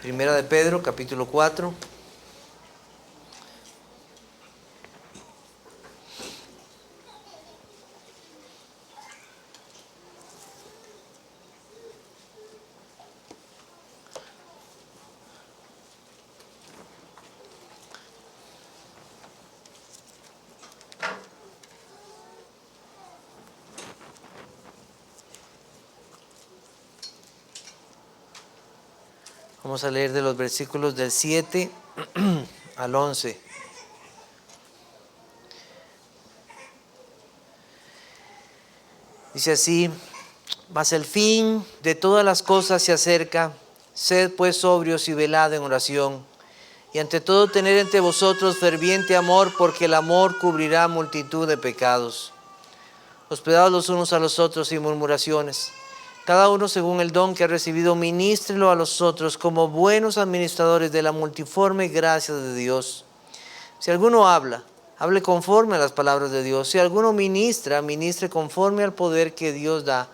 Primera de Pedro, capítulo 4. Vamos a leer de los versículos del 7 al 11. Dice así: mas el fin de todas las cosas se acerca, sed pues sobrios y velad en oración, y ante todo tener entre vosotros ferviente amor, porque el amor cubrirá multitud de pecados. Hospedados los unos a los otros sin murmuraciones. Cada uno según el don que ha recibido, ministrelo a los otros como buenos administradores de la multiforme gracia de Dios. Si alguno habla, hable conforme a las palabras de Dios. Si alguno ministra, ministre conforme al poder que Dios da,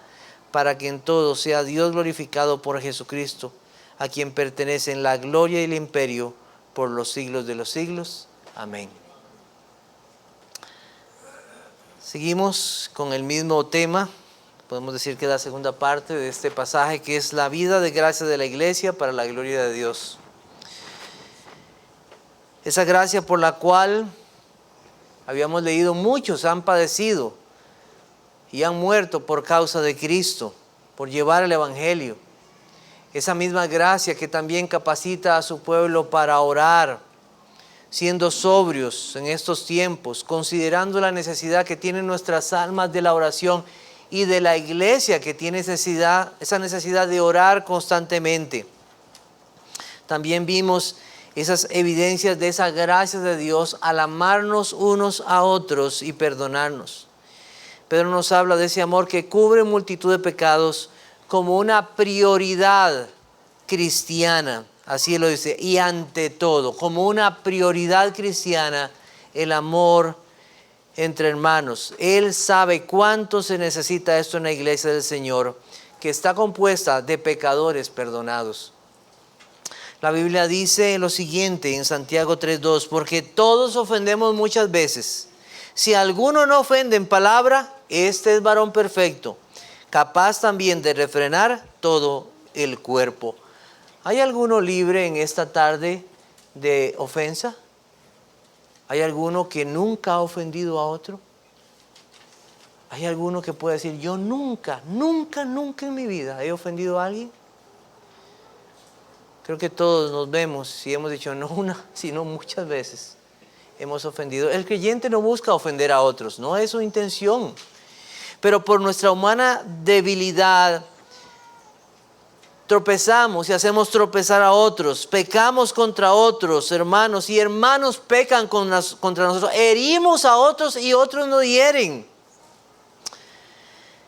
para que en todo sea Dios glorificado por Jesucristo, a quien pertenecen la gloria y el imperio por los siglos de los siglos. Amén. Seguimos con el mismo tema. Podemos decir que es la segunda parte de este pasaje, que es la vida de gracia de la iglesia para la gloria de Dios. Esa gracia por la cual habíamos leído muchos han padecido y han muerto por causa de Cristo, por llevar el evangelio. Esa misma gracia que también capacita a su pueblo para orar, siendo sobrios en estos tiempos, considerando la necesidad que tienen nuestras almas de la oración y de la iglesia que tiene esa necesidad de orar constantemente. También vimos esas evidencias de esa gracia de Dios al amarnos unos a otros y perdonarnos. Pedro nos habla de ese amor que cubre multitud de pecados como una prioridad cristiana, así lo dice, y ante todo, como una prioridad cristiana, el amor entre hermanos. Él sabe cuánto se necesita esto en la iglesia del Señor, que está compuesta de pecadores perdonados. La Biblia dice lo siguiente en Santiago 3:2, porque todos ofendemos muchas veces. Si alguno no ofende en palabra, este es varón perfecto, capaz también de refrenar todo el cuerpo. ¿Hay alguno libre en esta tarde de ofensa? ¿Hay alguno que nunca ha ofendido a otro? ¿Hay alguno que puede decir, yo nunca en mi vida he ofendido a alguien? Creo que todos nos vemos y hemos dicho, no una, sino muchas veces hemos ofendido. El creyente no busca ofender a otros, no es su intención. Pero por nuestra humana debilidad, tropezamos y hacemos tropezar a otros, pecamos contra otros hermanos y hermanos pecan contra nosotros, herimos a otros y otros nos hieren.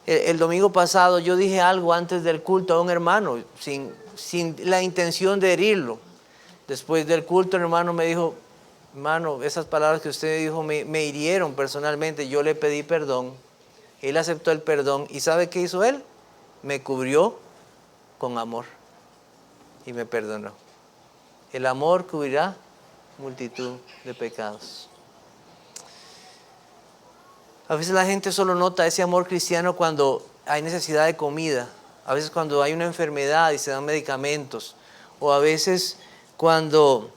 El domingo pasado yo dije algo antes del culto a un hermano sin la intención de herirlo. Después del culto el hermano me dijo, hermano, esas palabras que usted dijo me hirieron personalmente. Yo le pedí perdón, él aceptó el perdón y ¿sabe qué hizo él? Me cubrió con amor y me perdonó. El amor cubrirá multitud de pecados. A veces la gente solo nota ese amor cristiano cuando hay necesidad de comida, a veces cuando hay una enfermedad y se dan medicamentos, o a veces cuando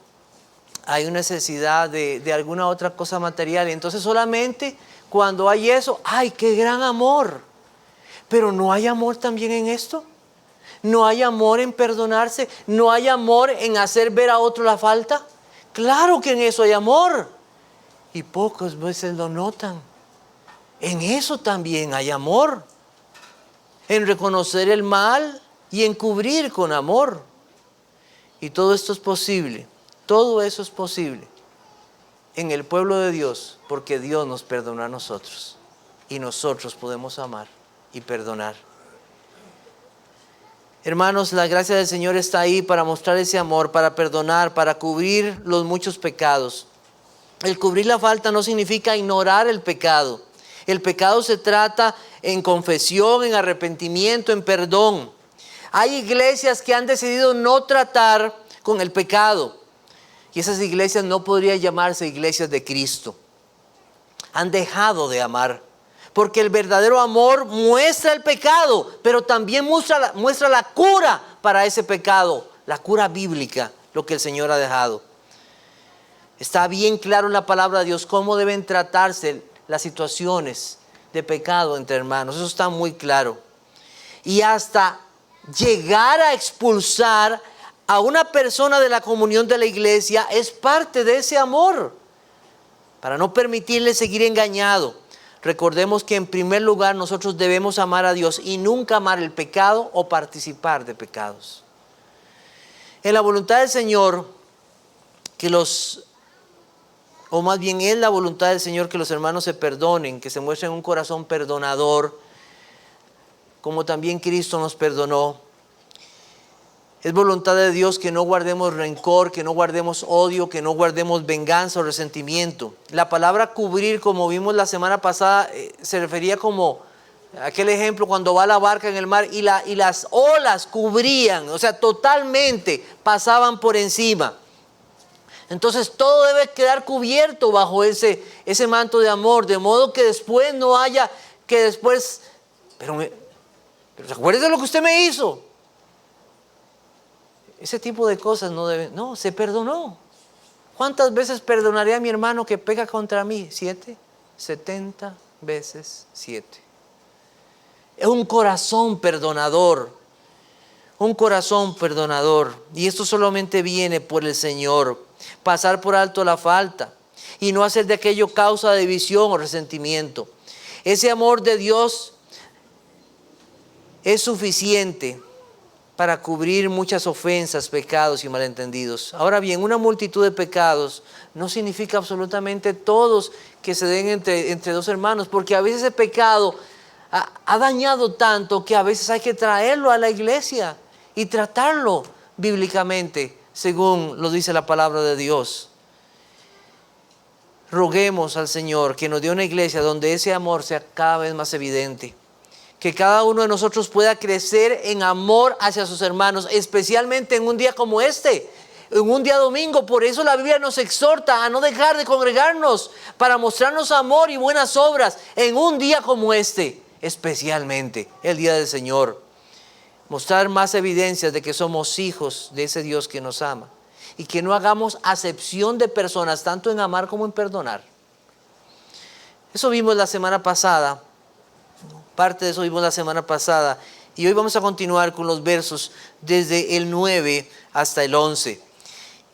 hay una necesidad de alguna otra cosa material. Y entonces solamente cuando hay eso, ¡ay, qué gran amor! Pero ¿no hay amor también en esto? ¿No hay amor en perdonarse? ¿No hay amor en hacer ver a otro la falta? Claro que en eso hay amor. Y pocas veces lo notan. En eso también hay amor. En reconocer el mal y en cubrir con amor. Y todo esto es posible. Todo eso es posible en el pueblo de Dios, porque Dios nos perdonó a nosotros. Y nosotros podemos amar y perdonar. Hermanos, la gracia del Señor está ahí para mostrar ese amor, para perdonar, para cubrir los muchos pecados. El cubrir la falta no significa ignorar el pecado. El pecado se trata en confesión, en arrepentimiento, en perdón. Hay iglesias que han decidido no tratar con el pecado. Y esas iglesias no podrían llamarse iglesias de Cristo. Han dejado de amar. Porque el verdadero amor muestra el pecado, pero también muestra la cura para ese pecado, la cura bíblica, lo que el Señor ha dejado. Está bien claro en la palabra de Dios cómo deben tratarse las situaciones de pecado entre hermanos. Eso está muy claro. Y hasta llegar a expulsar a una persona de la comunión de la iglesia es parte de ese amor, para no permitirle seguir engañado. Recordemos que en primer lugar nosotros debemos amar a Dios y nunca amar el pecado o participar de pecados. En la voluntad del Señor, es la voluntad del Señor que los hermanos se perdonen, que se muestren un corazón perdonador, como también Cristo nos perdonó. Es voluntad de Dios que no guardemos rencor, que no guardemos odio, que no guardemos venganza o resentimiento. La palabra cubrir, como vimos la semana pasada, se refería como aquel ejemplo cuando va la barca en el mar y las olas cubrían, o sea, totalmente pasaban por encima. Entonces todo debe quedar cubierto bajo ese manto de amor, de modo que después no haya, pero acuérdese de lo que usted me hizo. Ese tipo de cosas no, se perdonó. ¿Cuántas veces perdonaré a mi hermano que peca contra mí? 7, 70 veces 7. Es un corazón perdonador. Un corazón perdonador. Y esto solamente viene por el Señor. Pasar por alto la falta. Y no hacer de aquello causa de división o resentimiento. Ese amor de Dios es suficiente para cubrir muchas ofensas, pecados y malentendidos. Ahora bien, una multitud de pecados no significa absolutamente todos que se den entre dos hermanos, porque a veces ese pecado ha dañado tanto que a veces hay que traerlo a la iglesia y tratarlo bíblicamente, según lo dice la palabra de Dios. Roguemos al Señor que nos dé una iglesia donde ese amor sea cada vez más evidente. Que cada uno de nosotros pueda crecer en amor hacia sus hermanos, especialmente en un día como este, en un día domingo. Por eso la Biblia nos exhorta a no dejar de congregarnos para mostrarnos amor y buenas obras en un día como este, especialmente el día del Señor. Mostrar más evidencias de que somos hijos de ese Dios que nos ama y que no hagamos acepción de personas, tanto en amar como en perdonar. Eso vimos la semana pasada. Parte de eso vimos la semana pasada y hoy vamos a continuar con los versos desde el 9 hasta el 11.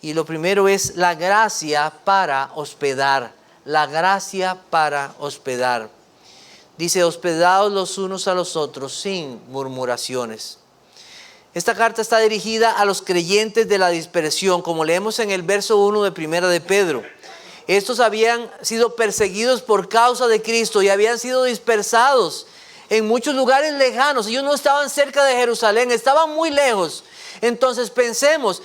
Y lo primero es la gracia para hospedar. La gracia para hospedar. Dice, hospedaos los unos a los otros sin murmuraciones. Esta carta está dirigida a los creyentes de la dispersión, como leemos en el verso 1 de Primera de Pedro. Estos habían sido perseguidos por causa de Cristo y habían sido dispersados en muchos lugares lejanos. Ellos no estaban cerca de Jerusalén, estaban muy lejos. Entonces pensemos,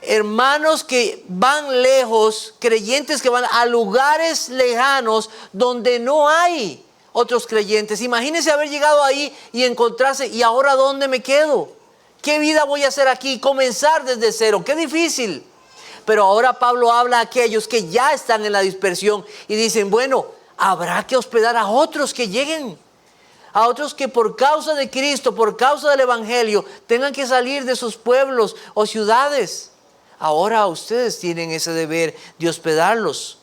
hermanos que van lejos, creyentes que van a lugares lejanos donde no hay otros creyentes. Imagínense haber llegado ahí y encontrarse, ¿y ahora dónde me quedo? ¿Qué vida voy a hacer aquí? Comenzar desde cero, qué difícil. Pero ahora Pablo habla a aquellos que ya están en la dispersión y dicen, bueno, habrá que hospedar a otros que lleguen. A otros que por causa de Cristo, por causa del Evangelio, tengan que salir de sus pueblos o ciudades. Ahora ustedes tienen ese deber de hospedarlos.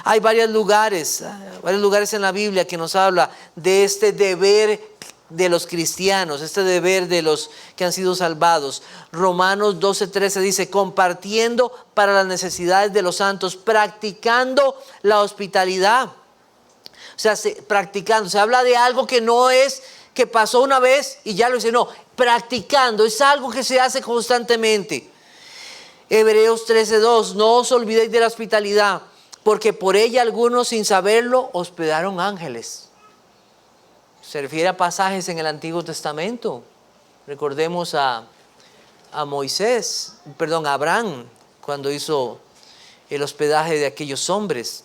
Hay varios lugares en la Biblia que nos habla de este deber de los cristianos, este deber de los que han sido salvados. Romanos 12:13 dice, compartiendo para las necesidades de los santos, practicando la hospitalidad. O sea, practicando, se habla de algo que no es que pasó una vez y ya lo hice, no, practicando, es algo que se hace constantemente. Hebreos 13:2, no os olvidéis de la hospitalidad, porque por ella algunos sin saberlo hospedaron ángeles. Se refiere a pasajes en el Antiguo Testamento. Recordemos a Abraham, cuando hizo el hospedaje de aquellos hombres.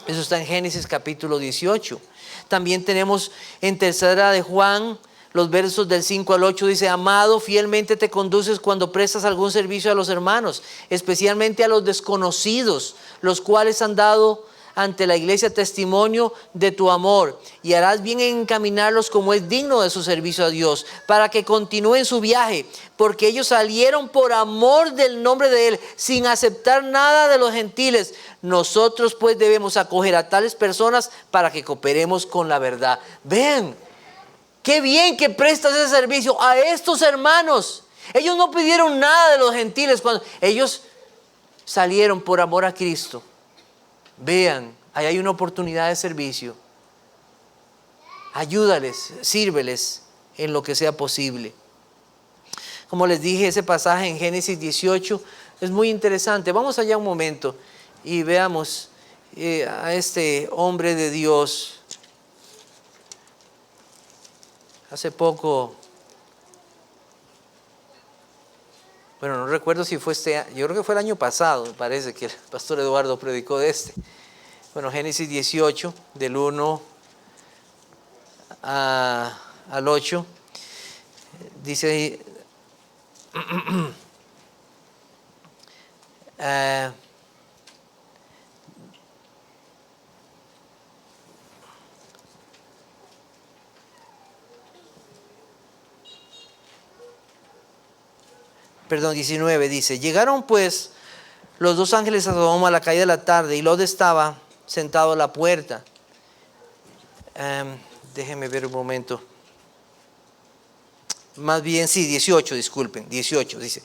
Eso está en Génesis capítulo 18. También tenemos en Tercera de Juan, Los versos del 5 al 8 dice: amado, fielmente te conduces cuando prestas algún servicio a los hermanos, especialmente a los desconocidos, los cuales han dado ante la iglesia testimonio de tu amor, y harás bien en encaminarlos como es digno de su servicio a Dios, para que continúen su viaje, porque ellos salieron por amor del nombre de Él, sin aceptar nada de los gentiles. Nosotros pues debemos acoger a tales personas para que cooperemos con la verdad. Ven, qué bien que prestas ese servicio a estos hermanos. Ellos no pidieron nada de los gentiles cuando ellos salieron por amor a Cristo. Vean, ahí hay una oportunidad de servicio. Ayúdales, sírveles en lo que sea posible. Como les dije, ese pasaje en Génesis 18 es muy interesante. Vamos allá un momento y veamos a este hombre de Dios. Hace poco, bueno, no recuerdo si fue yo creo que fue el año pasado, me parece que el pastor Eduardo predicó de este. Bueno, Génesis 18, del 1 al 8, dice perdón, 19 dice: llegaron pues los dos ángeles a Sodoma a la caída de la tarde, y Lot estaba sentado a la puerta. Déjenme ver un momento. Más bien, sí, 18, disculpen, 18 dice: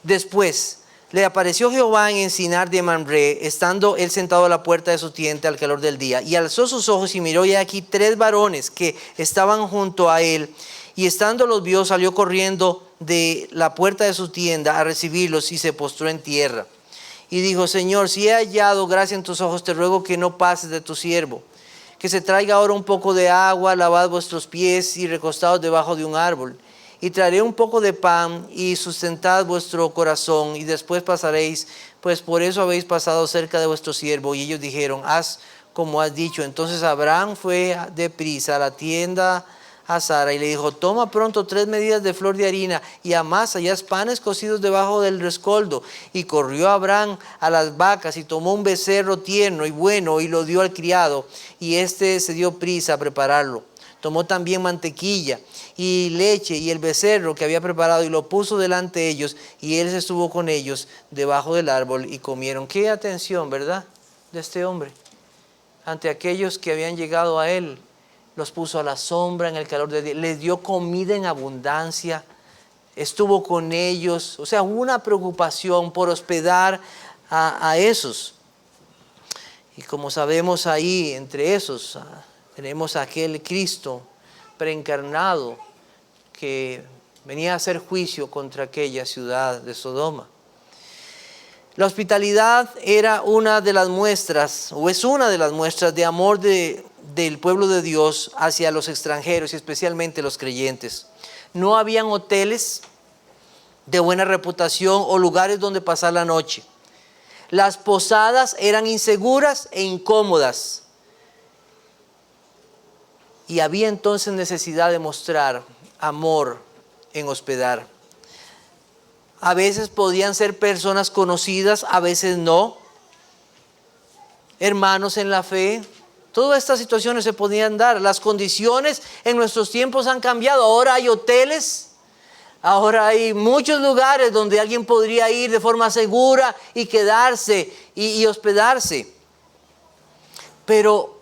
después le apareció Jehová en encinar de Mamre, estando él sentado a la puerta de su tienda al calor del día, y alzó sus ojos y miró, y aquí 3 varones que estaban junto a él, y estando los vio, salió corriendo de la puerta de su tienda a recibirlos, y se postró en tierra. Y dijo: Señor, si he hallado gracia en tus ojos, te ruego que no pases de tu siervo, que se traiga ahora un poco de agua, lavad vuestros pies y recostados debajo de un árbol, y traeré un poco de pan y sustentad vuestro corazón, y después pasaréis, pues por eso habéis pasado cerca de vuestro siervo. Y ellos dijeron: haz como has dicho. Entonces Abraham fue deprisa a la tienda a Sara y le dijo: toma pronto 3 medidas de flor de harina y amasa y haz panes cocidos debajo del rescoldo. Y corrió Abraham a las vacas y tomó un becerro tierno y bueno y lo dio al criado, y éste se dio prisa a prepararlo. Tomó también mantequilla y leche y el becerro que había preparado, y lo puso delante de ellos, y él se estuvo con ellos debajo del árbol y comieron. Qué atención, ¿verdad?, de este hombre ante aquellos que habían llegado a él. Los puso a la sombra en el calor del día, les dio comida en abundancia, estuvo con ellos. O sea, hubo una preocupación por hospedar a esos. Y como sabemos, ahí entre esos tenemos a aquel Cristo preencarnado que venía a hacer juicio contra aquella ciudad de Sodoma. La hospitalidad era una de las muestras, o es una de las muestras de amor del pueblo de Dios hacia los extranjeros y especialmente los creyentes. No habían hoteles de buena reputación o lugares donde pasar la noche. Las posadas eran inseguras e incómodas. Y había entonces necesidad de mostrar amor en hospedar. A veces podían ser personas conocidas, a veces no. Hermanos en la fe. Todas estas situaciones se podían dar. Las condiciones en nuestros tiempos han cambiado. Ahora hay hoteles. Ahora hay muchos lugares donde alguien podría ir de forma segura y quedarse y hospedarse. Pero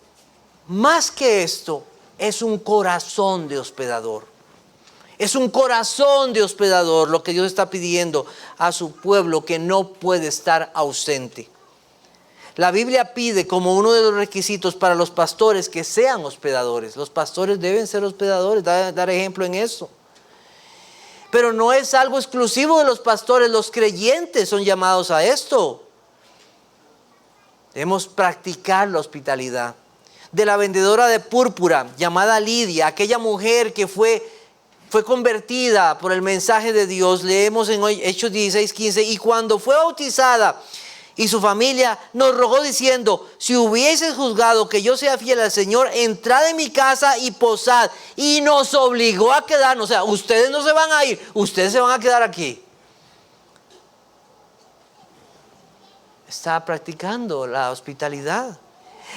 más que esto, es un corazón de hospedador. Es un corazón de hospedador lo que Dios está pidiendo a su pueblo, que no puede estar ausente. La Biblia pide como uno de los requisitos para los pastores que sean hospedadores. Los pastores deben ser hospedadores, dar ejemplo en eso. Pero no es algo exclusivo de los pastores, los creyentes son llamados a esto. Debemos practicar la hospitalidad. De la vendedora de púrpura llamada Lidia, aquella mujer que fue convertida por el mensaje de Dios, leemos en Hechos 16:15, y cuando fue bautizada y su familia nos rogó diciendo: si hubieses juzgado que yo sea fiel al Señor, entrad en mi casa y posad. Y nos obligó a quedarnos. O sea, ustedes no se van a ir, ustedes se van a quedar aquí. Está practicando la hospitalidad.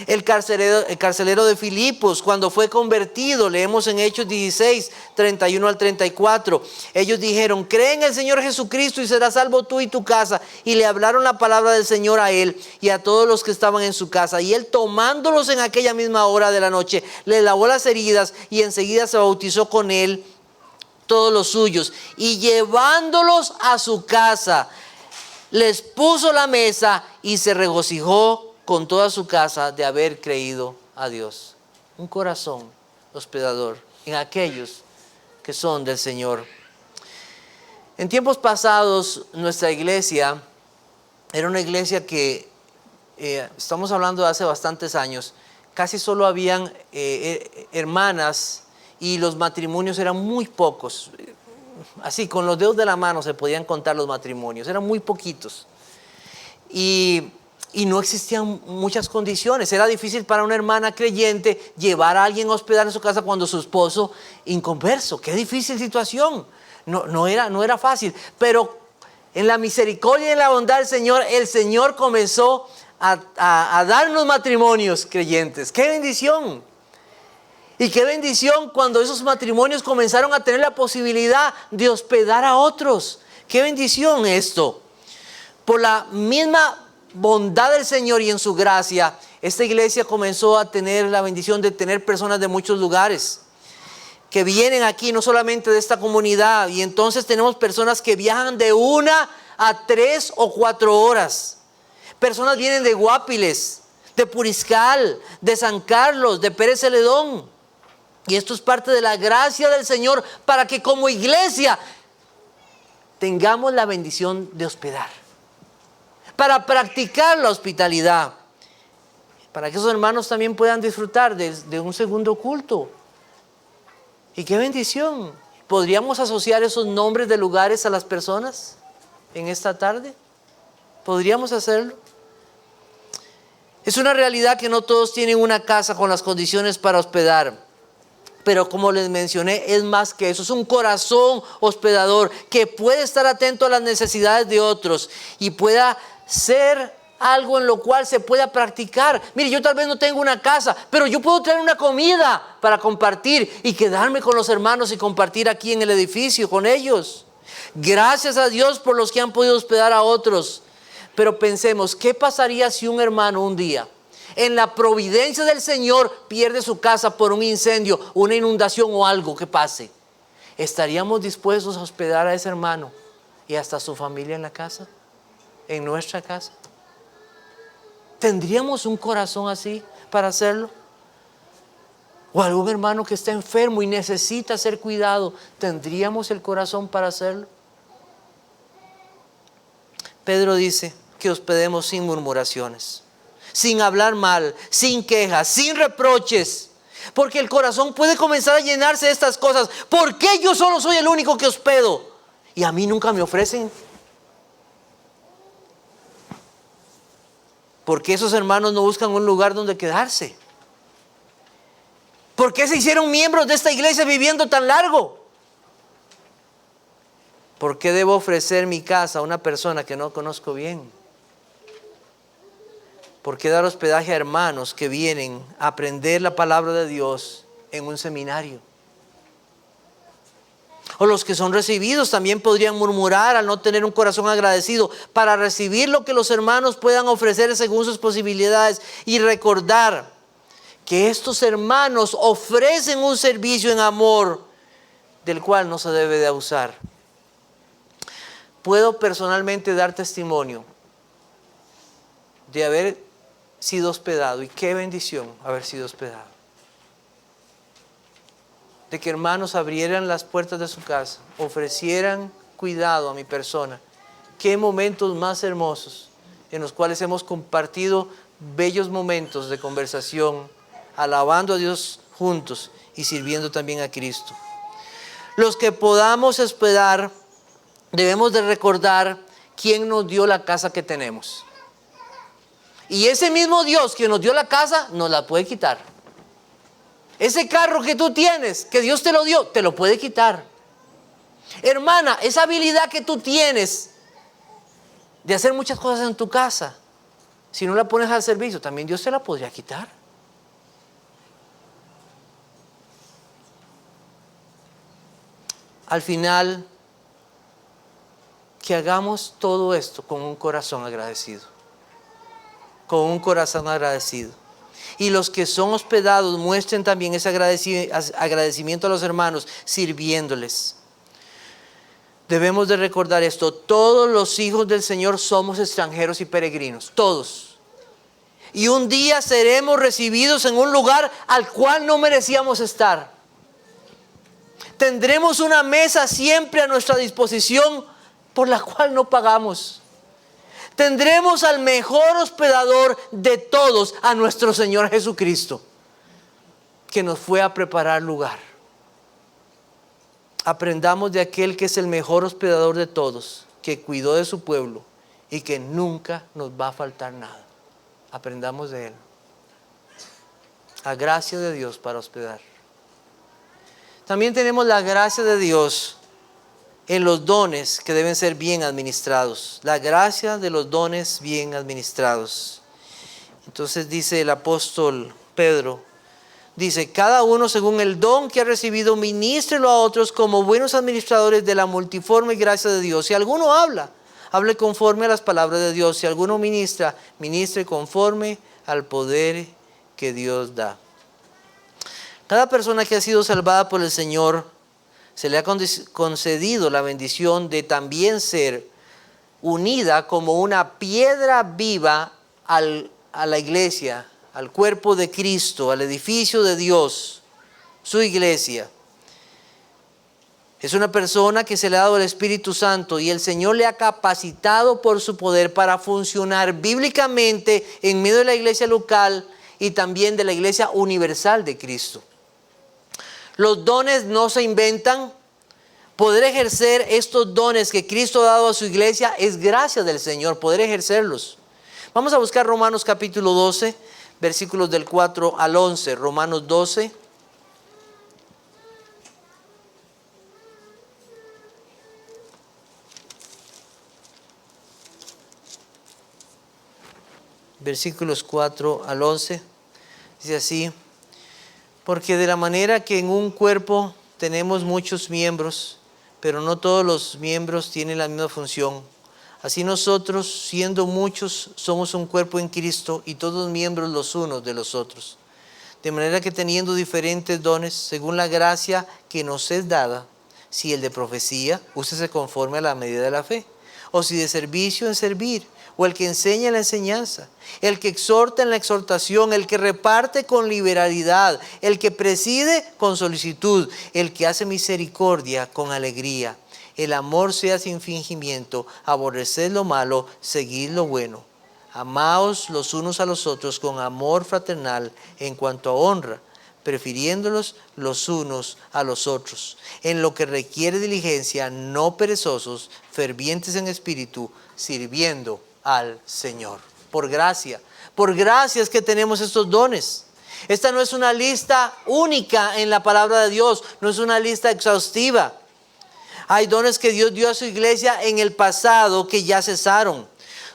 El carcelero de Filipos, cuando fue convertido, leemos en Hechos 16, 31 al 34. Ellos dijeron: cree en el Señor Jesucristo y serás salvo tú y tu casa. Y le hablaron la palabra del Señor a él y a todos los que estaban en su casa. Y él, tomándolos en aquella misma hora de la noche, les lavó las heridas y enseguida se bautizó con él todos los suyos. Y llevándolos a su casa, les puso la mesa y se regocijó con toda su casa de haber creído a Dios. Un corazón hospedador en aquellos que son del Señor. En tiempos pasados, nuestra iglesia era una iglesia que, estamos hablando de hace bastantes años, casi solo habían hermanas y los matrimonios eran muy pocos. Así, con los dedos de la mano se podían contar los matrimonios, eran muy poquitos. Y no existían muchas condiciones. Era difícil para una hermana creyente llevar a alguien a hospedar en su casa cuando su esposo inconverso. Qué difícil situación. No era fácil. Pero en la misericordia y en la bondad del Señor, el Señor comenzó a darnos matrimonios creyentes. ¡Qué bendición! Y qué bendición cuando esos matrimonios comenzaron a tener la posibilidad de hospedar a otros. ¡Qué bendición esto! Por la misma bondad del Señor y en su gracia, esta iglesia comenzó a tener la bendición de tener personas de muchos lugares que vienen aquí, no solamente de esta comunidad, y entonces tenemos personas que viajan de 1 a 3 o 4 horas. Personas vienen de Guapiles, de Puriscal, de San Carlos, de Pérez Celedón, y esto es parte de la gracia del Señor para que como iglesia tengamos la bendición de hospedar, para practicar la hospitalidad, para que esos hermanos también puedan disfrutar de un segundo culto. Y qué bendición. ¿Podríamos asociar esos nombres de lugares a las personas en esta tarde? ¿Podríamos hacerlo? Es una realidad que no todos tienen una casa con las condiciones para hospedar. Pero como les mencioné, es más que eso. Es un corazón hospedador que puede estar atento a las necesidades de otros y pueda ser algo en lo cual se pueda practicar. Mire, yo tal vez no tengo una casa, pero yo puedo traer una comida para compartir y quedarme con los hermanos y compartir aquí en el edificio con ellos. Gracias a Dios por los que han podido hospedar a otros. Pero pensemos, ¿qué pasaría si un hermano un día, en la providencia del Señor, pierde su casa por un incendio, una inundación o algo que pase? ¿Estaríamos dispuestos a hospedar a ese hermano y hasta a su familia en la casa? ¿En nuestra casa? ¿Tendríamos un corazón así para hacerlo? ¿O algún hermano que está enfermo y necesita ser cuidado? ¿Tendríamos el corazón para hacerlo? Pedro dice que hospedemos sin murmuraciones, sin hablar mal, sin quejas, sin reproches, porque el corazón puede comenzar a llenarse de estas cosas. ¿Por qué yo solo soy el único que hospedo y a mí nunca me ofrecen? ¿Por qué esos hermanos no buscan un lugar donde quedarse? ¿Por qué se hicieron miembros de esta iglesia viviendo tan largo? ¿Por qué debo ofrecer mi casa a una persona que no conozco bien? ¿Por qué dar hospedaje a hermanos que vienen a aprender la palabra de Dios en un seminario? O los que son recibidos también podrían murmurar al no tener un corazón agradecido para recibir lo que los hermanos puedan ofrecer según sus posibilidades, y recordar que estos hermanos ofrecen un servicio en amor del cual no se debe de abusar. Puedo personalmente dar testimonio de haber sido hospedado, y qué bendición haber sido hospedado. De que hermanos abrieran las puertas de su casa, ofrecieran cuidado a mi persona. Qué momentos más hermosos en los cuales hemos compartido bellos momentos de conversación, alabando a Dios juntos y sirviendo también a Cristo. Los que podamos hospedar, debemos de recordar quién nos dio la casa que tenemos. Y ese mismo Dios que nos dio la casa, nos la puede quitar. Ese carro que tú tienes, que Dios te lo dio, te lo puede quitar. Hermana, esa habilidad que tú tienes de hacer muchas cosas en tu casa, si no la pones al servicio, también Dios te la podría quitar. Al final, que hagamos todo esto con un corazón agradecido. Con un corazón agradecido. Y los que son hospedados muestren también ese agradecimiento a los hermanos, sirviéndoles. Debemos de recordar esto: todos los hijos del Señor somos extranjeros y peregrinos, todos. Y un día seremos recibidos en un lugar al cual no merecíamos estar. Tendremos una mesa siempre a nuestra disposición por la cual no pagamos. Tendremos al mejor hospedador de todos, a nuestro Señor Jesucristo, que nos fue a preparar lugar. Aprendamos de aquel que es el mejor hospedador de todos, que cuidó de su pueblo y que nunca nos va a faltar nada. Aprendamos de Él. La gracia de Dios para hospedar. También tenemos la gracia de Dios en los dones que deben ser bien administrados. La gracia de los dones bien administrados. Entonces dice el apóstol Pedro, dice: cada uno según el don que ha recibido, ministrelo a otros como buenos administradores de la multiforme gracia de Dios. Si alguno habla, hable conforme a las palabras de Dios. Si alguno ministra, ministre conforme al poder que Dios da. Cada persona que ha sido salvada por el Señor, se le ha concedido la bendición de también ser unida como una piedra viva a la iglesia, al cuerpo de Cristo, al edificio de Dios, su iglesia. Es una persona que se le ha dado el Espíritu Santo y el Señor le ha capacitado por su poder para funcionar bíblicamente en medio de la iglesia local y también de la iglesia universal de Cristo. Los dones no se inventan. Poder ejercer estos dones que Cristo ha dado a su iglesia es gracia del Señor, poder ejercerlos. Vamos a buscar Romanos capítulo 12, versículos del 4 al 11. Romanos 12. Versículos 4 al 11. Dice así: porque de la manera que en un cuerpo tenemos muchos miembros, pero no todos los miembros tienen la misma función. Así nosotros, siendo muchos, somos un cuerpo en Cristo y todos miembros los unos de los otros. De manera que teniendo diferentes dones, según la gracia que nos es dada, si el de profecía, úsese conforme a la medida de la fe, o si de servicio, en servir, o el que enseña en la enseñanza, el que exhorta en la exhortación, el que reparte con liberalidad, el que preside con solicitud, el que hace misericordia con alegría. El amor sea sin fingimiento, aborreced lo malo, seguid lo bueno. Amaos los unos a los otros con amor fraternal en cuanto a honra, prefiriéndolos los unos a los otros. En lo que requiere diligencia, no perezosos, fervientes en espíritu, sirviendo al Señor. Por gracia es que tenemos estos dones. Esta no es una lista única en la palabra de Dios, no es una lista exhaustiva. Hay dones que Dios dio a su iglesia en el pasado que ya cesaron.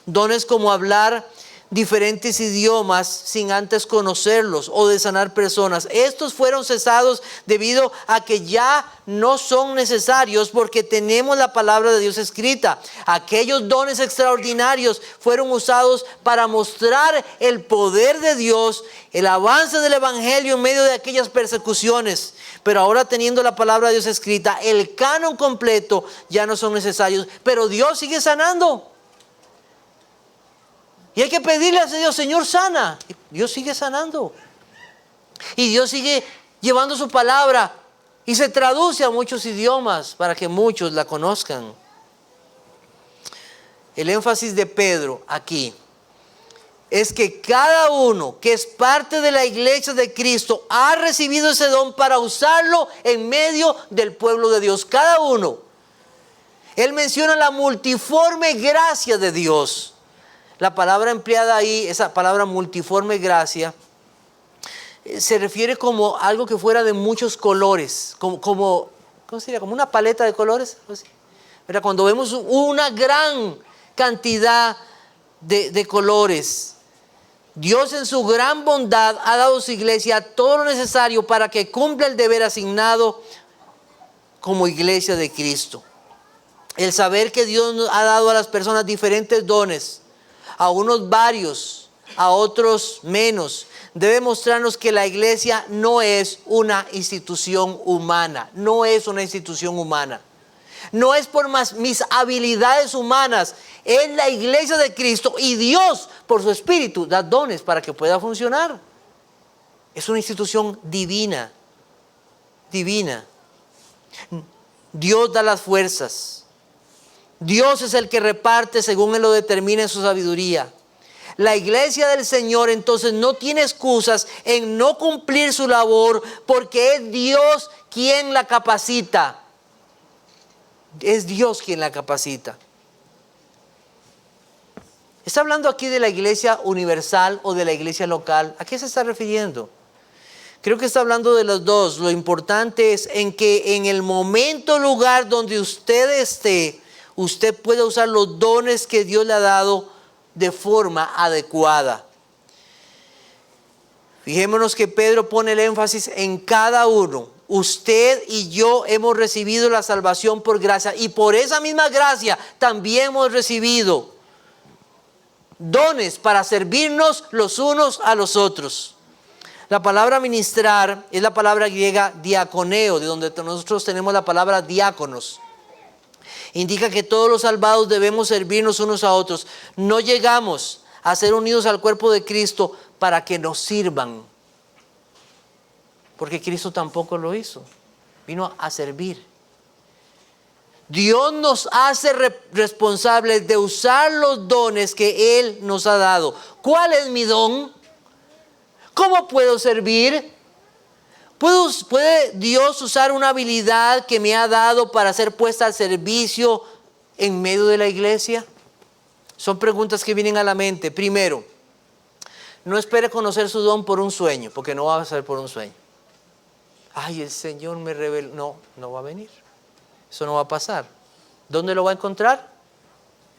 Dones como hablar diferentes idiomas sin antes conocerlos, o de sanar personas. Estos fueron cesados debido a que ya no son necesarios porque tenemos la palabra de Dios escrita. Aquellos dones extraordinarios fueron usados para mostrar el poder de Dios, el avance del evangelio en medio de aquellas persecuciones. Pero ahora, teniendo la palabra de Dios escrita, el canon completo, ya no son necesarios. Pero Dios sigue sanando. Y hay que pedirle a Dios: Señor, sana. Dios sigue sanando. Y Dios sigue llevando su palabra y se traduce a muchos idiomas para que muchos la conozcan. El énfasis de Pedro aquí es que cada uno que es parte de la iglesia de Cristo ha recibido ese don para usarlo en medio del pueblo de Dios. Cada uno. Él menciona la multiforme gracia de Dios. La palabra empleada ahí, esa palabra multiforme gracia, se refiere como algo que fuera de muchos colores, ¿cómo sería? Como una paleta de colores. ¿Verdad? Cuando vemos una gran cantidad de colores, Dios en su gran bondad ha dado a su iglesia todo lo necesario para que cumpla el deber asignado como iglesia de Cristo. El saber que Dios nos ha dado a las personas diferentes dones, a unos varios, a otros menos, debe mostrarnos que la iglesia no es una institución humana. No es una institución humana. No es por mis habilidades humanas. Es la iglesia de Cristo y Dios, por su Espíritu, da dones para que pueda funcionar. Es una institución divina. Divina. Dios da las fuerzas. Dios es el que reparte según Él lo determina en su sabiduría. La iglesia del Señor entonces no tiene excusas en no cumplir su labor porque es Dios quien la capacita. Es Dios quien la capacita. ¿Está hablando aquí de la iglesia universal o de la iglesia local? ¿A qué se está refiriendo? Creo que está hablando de los dos. Lo importante es en que en el momento, lugar donde usted esté, usted puede usar los dones que Dios le ha dado de forma adecuada. Fijémonos que Pedro pone el énfasis en cada uno. Usted y yo hemos recibido la salvación por gracia y por esa misma gracia también hemos recibido dones para servirnos los unos a los otros. La palabra ministrar es la palabra griega diaconeo, de donde nosotros tenemos la palabra diáconos. Indica que todos los salvados debemos servirnos unos a otros. No llegamos a ser unidos al cuerpo de Cristo para que nos sirvan. Porque Cristo tampoco lo hizo. Vino a servir. Dios nos hace responsables de usar los dones que Él nos ha dado. ¿Cuál es mi don? ¿Cómo puedo servir? ¿Puede Dios usar una habilidad que me ha dado para ser puesta al servicio en medio de la iglesia? Son preguntas que vienen a la mente. Primero, no espere conocer su don por un sueño, porque no va a ser por un sueño. Ay, el Señor me reveló. No va a venir. Eso no va a pasar. ¿Dónde lo va a encontrar?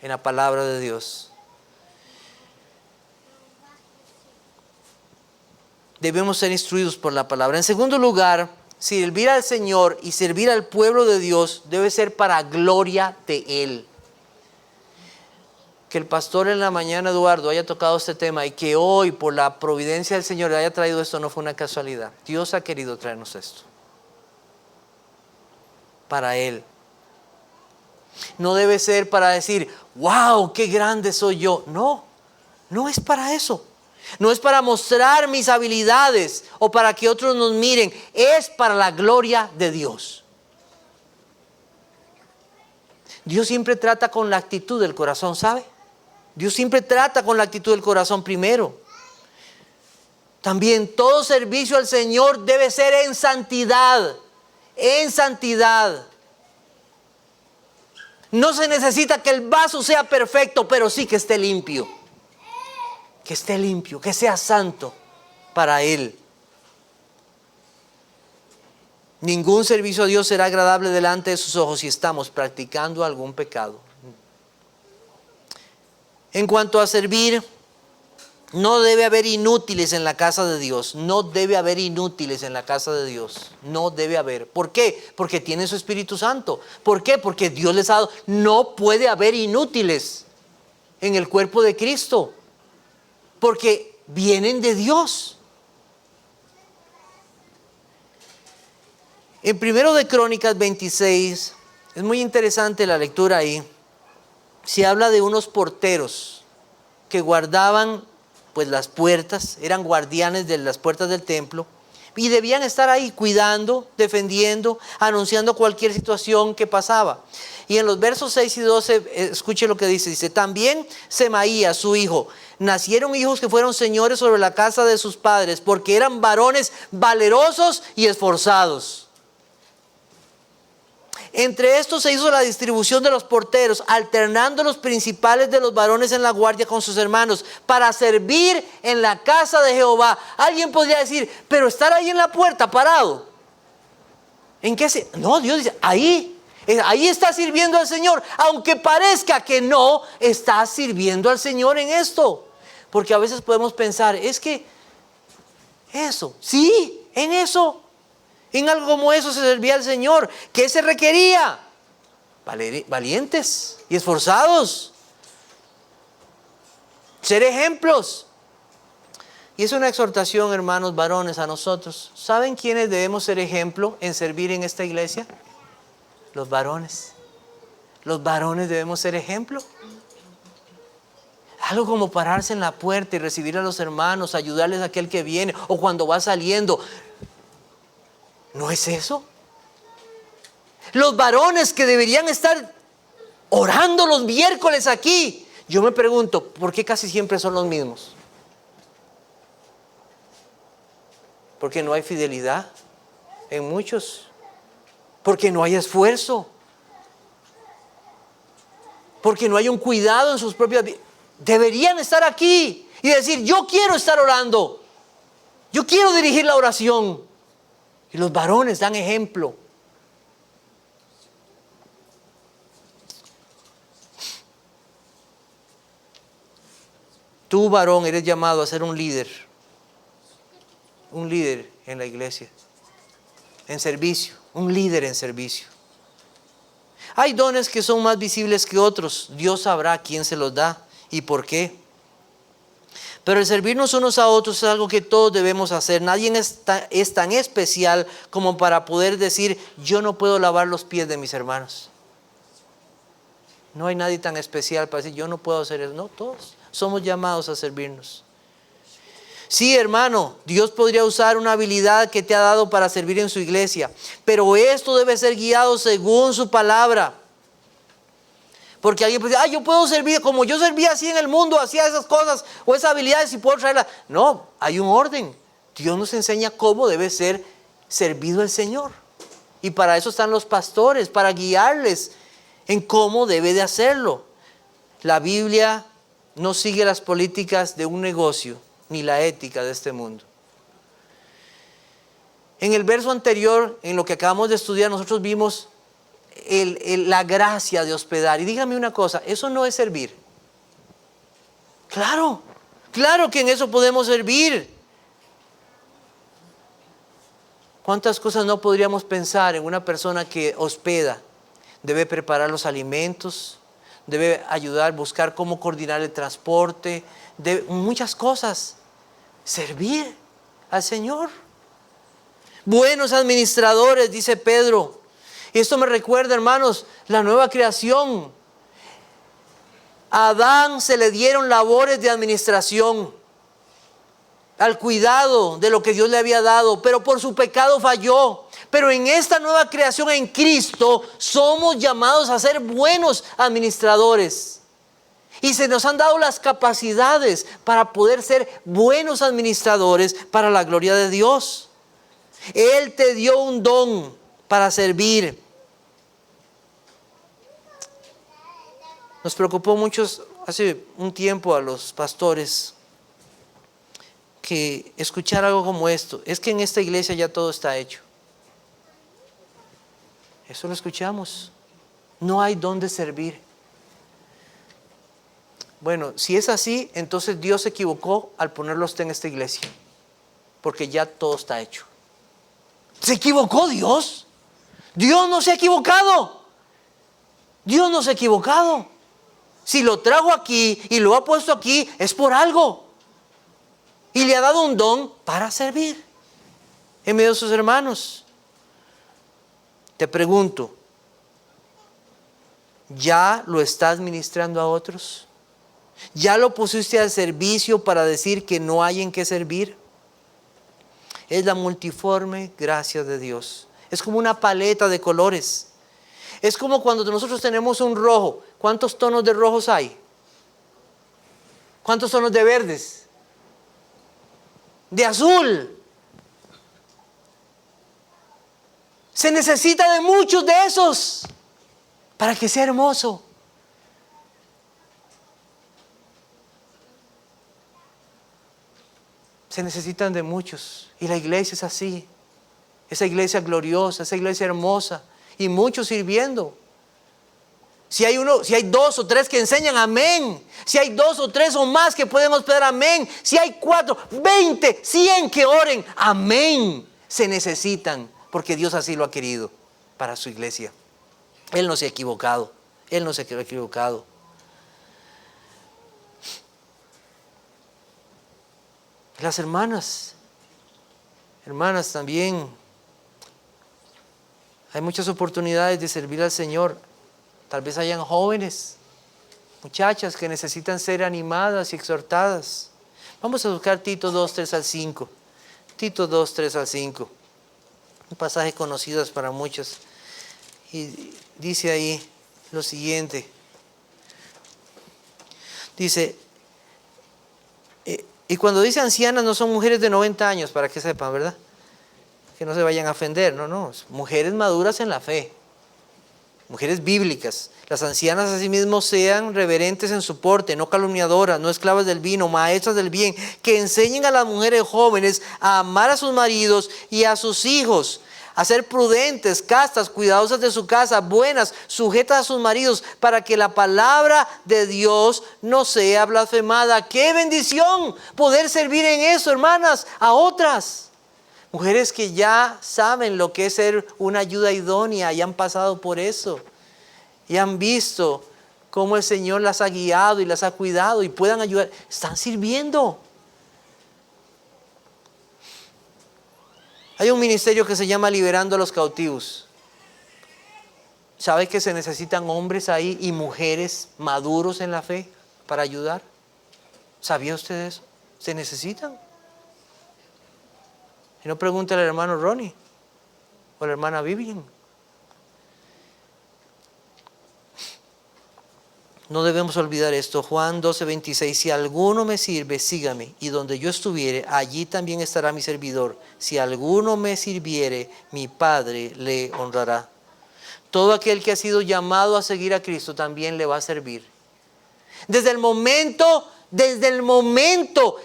En la palabra de Dios. Debemos ser instruidos por la palabra. En segundo lugar, servir al Señor y servir al pueblo de Dios debe ser para gloria de Él. Que el pastor en la mañana, Eduardo, haya tocado este tema y que hoy, por la providencia del Señor, haya traído esto, no fue una casualidad. Dios ha querido traernos esto. Para Él. No debe ser para decir, wow, qué grande soy yo. No, no es para eso. No es para mostrar mis habilidades o para que otros nos miren. Es para la gloria de Dios. Dios siempre trata con la actitud del corazón, ¿sabe? Dios siempre trata con la actitud del corazón primero. También todo servicio al Señor debe ser en santidad. En santidad. No se necesita que el vaso sea perfecto, pero sí que esté limpio. Que esté limpio, que sea santo para Él. Ningún servicio a Dios será agradable delante de sus ojos si estamos practicando algún pecado. En cuanto a servir, no debe haber inútiles en la casa de Dios. No debe haber inútiles en la casa de Dios. No debe haber. ¿Por qué? Porque tiene su Espíritu Santo. ¿Por qué? Porque Dios les ha dado. No puede haber inútiles en el cuerpo de Cristo. Porque vienen de Dios. En 1 de Crónicas 26, es muy interesante la lectura ahí. Se habla de unos porteros que guardaban pues las puertas, eran guardianes de las puertas del templo y debían estar ahí cuidando, defendiendo, anunciando cualquier situación que pasaba. Y en los versos 6 y 12, escuche lo que dice. Dice, también Semaías, su hijo, nacieron hijos que fueron señores sobre la casa de sus padres, porque eran varones valerosos y esforzados. Entre estos se hizo la distribución de los porteros, alternando los principales de los varones en la guardia con sus hermanos, para servir en la casa de Jehová. Alguien podría decir, pero estar ahí en la puerta parado, ¿en qué se...? No, Dios dice, ahí está sirviendo al Señor. Aunque parezca que no, está sirviendo al Señor en esto. Porque a veces podemos pensar, es que eso, sí, en eso. En algo como eso se servía al Señor. ¿Qué se requería? Valientes y esforzados. Ser ejemplos. Y es una exhortación, hermanos varones, a nosotros. ¿Saben quiénes debemos ser ejemplo en servir en esta iglesia? Los varones. Los varones debemos ser ejemplo. Algo como pararse en la puerta y recibir a los hermanos, ayudarles a aquel que viene, o cuando va saliendo. ¿No es eso? Los varones que deberían estar orando los miércoles aquí. Yo me pregunto, ¿por qué casi siempre son los mismos? Porque no hay fidelidad en muchos. Porque no hay esfuerzo. Porque no hay un cuidado en sus propias vidas. Deberían estar aquí y decir, yo quiero estar orando. Yo quiero dirigir la oración. Y los varones dan ejemplo. Tú, varón, eres llamado a ser un líder. Un líder en la iglesia. En servicio. Un líder en servicio. Hay dones que son más visibles que otros. Dios sabrá quién se los da y por qué. Pero el servirnos unos a otros es algo que todos debemos hacer. Nadie es tan especial como para poder decir, yo no puedo lavar los pies de mis hermanos. No hay nadie tan especial para decir, yo no puedo hacer eso. No, todos somos llamados a servirnos. Sí, hermano, Dios podría usar una habilidad que te ha dado para servir en su iglesia, pero esto debe ser guiado según su palabra. Porque alguien puede decir, yo puedo servir, como yo servía así en el mundo, hacía esas cosas o esas habilidades y puedo traerlas. No, hay un orden. Dios nos enseña cómo debe ser servido el Señor. Y para eso están los pastores, para guiarles en cómo debe de hacerlo. La Biblia no sigue las políticas de un negocio, ni la ética de este mundo. En el verso anterior, en lo que acabamos de estudiar, nosotros vimos la gracia de hospedar. Y dígame una cosa, ¿eso no es servir? Claro que en eso podemos servir. ¿Cuántas cosas no podríamos pensar en una persona que hospeda? Debe preparar los alimentos, debe ayudar, buscar cómo coordinar el transporte, muchas cosas. Servir al Señor. Buenos administradores, dice Pedro. Y esto me recuerda, hermanos, la nueva creación. A Adán se le dieron labores de administración, al cuidado de lo que Dios le había dado, pero por su pecado falló. Pero en esta nueva creación en Cristo somos llamados a ser buenos administradores. Y se nos han dado las capacidades para poder ser buenos administradores para la gloria de Dios. Él te dio un don para servir. Nos preocupó mucho hace un tiempo a los pastores que escuchar algo como esto. Es que en esta iglesia ya todo está hecho. Eso lo escuchamos. No hay dónde servir. Bueno, si es así, entonces Dios se equivocó al ponerlo a usted en esta iglesia. Porque ya todo está hecho. ¿Se equivocó Dios? Dios no se ha equivocado. Dios no se ha equivocado. Si lo trajo aquí y lo ha puesto aquí, es por algo. Y le ha dado un don para servir en medio de sus hermanos. Te pregunto, ¿ya lo estás ministrando a otros? ¿Ya lo pusiste al servicio para decir que no hay en qué servir? Es la multiforme gracia de Dios. Es como una paleta de colores. Es como cuando nosotros tenemos un rojo. ¿Cuántos tonos de rojos hay? ¿Cuántos tonos de verdes? De azul. Se necesita de muchos de esos para que sea hermoso. Se necesitan de muchos. Y la iglesia es así. Esa iglesia gloriosa, esa iglesia hermosa. Y muchos sirviendo. Si hay 2 o 3 que enseñan, amén. Si hay 2 o 3 o más que pueden hospedar, amén. Si hay 4, 20, 100 que oren, amén. Se necesitan, porque Dios así lo ha querido para su iglesia. Él no se ha equivocado. Él no se ha equivocado. Las hermanas también. Hay muchas oportunidades de servir al Señor. Tal vez hayan jóvenes, muchachas que necesitan ser animadas y exhortadas. Vamos a buscar Tito 2, 3 al 5. Tito 2, 3 al 5. Un pasaje conocido para muchos. Y dice ahí lo siguiente. Dice, y cuando dice ancianas no son mujeres de 90 años, para que sepan, ¿verdad? Que no se vayan a ofender, no. Mujeres maduras en la fe. Mujeres bíblicas. Las ancianas asimismo sean reverentes en su porte, no calumniadoras, no esclavas del vino, maestras del bien, que enseñen a las mujeres jóvenes a amar a sus maridos y a sus hijos, a ser prudentes, castas, cuidadosas de su casa, buenas, sujetas a sus maridos, para que la palabra de Dios no sea blasfemada. ¡Qué bendición poder servir en eso, hermanas, a otras! Mujeres que ya saben lo que es ser una ayuda idónea y han pasado por eso. Y han visto cómo el Señor las ha guiado y las ha cuidado y puedan ayudar. Están sirviendo. Hay un ministerio que se llama Liberando a los Cautivos. ¿Sabe que se necesitan hombres ahí y mujeres maduros en la fe para ayudar? ¿Sabía usted eso? Se necesitan. Y no pregunte al hermano Ronnie o a la hermana Vivian. No debemos olvidar esto. Juan 12:26. Si alguno me sirve, sígame. Y donde yo estuviere, allí también estará mi servidor. Si alguno me sirviere, mi Padre le honrará. Todo aquel que ha sido llamado a seguir a Cristo también le va a servir. Desde el momento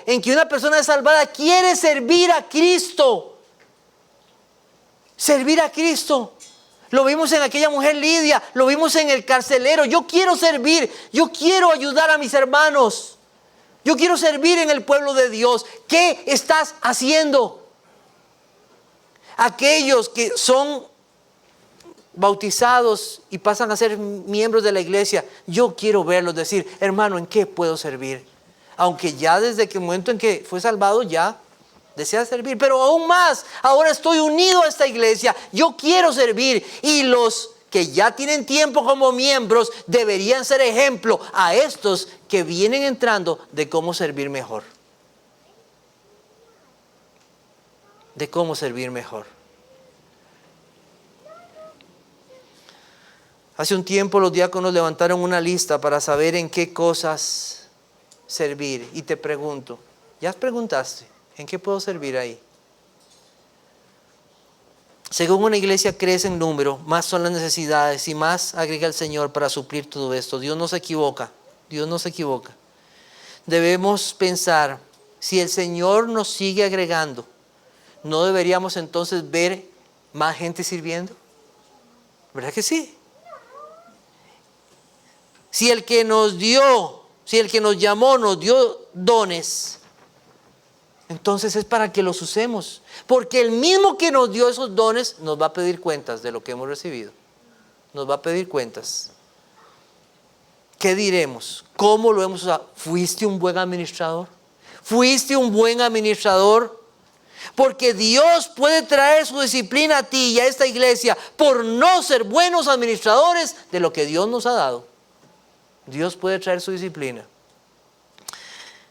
en que una persona es salvada quiere servir a Cristo. Servir a Cristo. Lo vimos en aquella mujer Lidia, lo vimos en el carcelero. Yo quiero servir, yo quiero ayudar a mis hermanos. Yo quiero servir en el pueblo de Dios. ¿Qué estás haciendo? Aquellos que son bautizados y pasan a ser miembros de la iglesia, yo quiero verlos decir, hermano, ¿en qué puedo servir? Aunque ya desde el momento en que fue salvado ya desea servir, pero aún más, ahora estoy unido a esta iglesia, yo quiero servir. Y los que ya tienen tiempo como miembros deberían ser ejemplo a estos que vienen entrando de cómo servir mejor. De cómo servir mejor. Hace un tiempo los diáconos levantaron una lista para saber en qué cosas servir. Y te pregunto, ¿ya preguntaste? ¿En qué puedo servir ahí? Según una iglesia crece en número, más son las necesidades y más agrega el Señor para suplir todo esto. Dios no se equivoca. Dios no se equivoca. Debemos pensar, si el Señor nos sigue agregando, ¿no deberíamos entonces ver más gente sirviendo? ¿Verdad que sí? Si el que nos llamó, nos dio dones, entonces es para que los usemos. Porque el mismo que nos dio esos dones nos va a pedir cuentas de lo que hemos recibido. Nos va a pedir cuentas. ¿Qué diremos? ¿Cómo lo hemos usado? ¿Fuiste un buen administrador? ¿Fuiste un buen administrador? Porque Dios puede traer su disciplina a ti y a esta iglesia por no ser buenos administradores de lo que Dios nos ha dado. Dios puede traer su disciplina.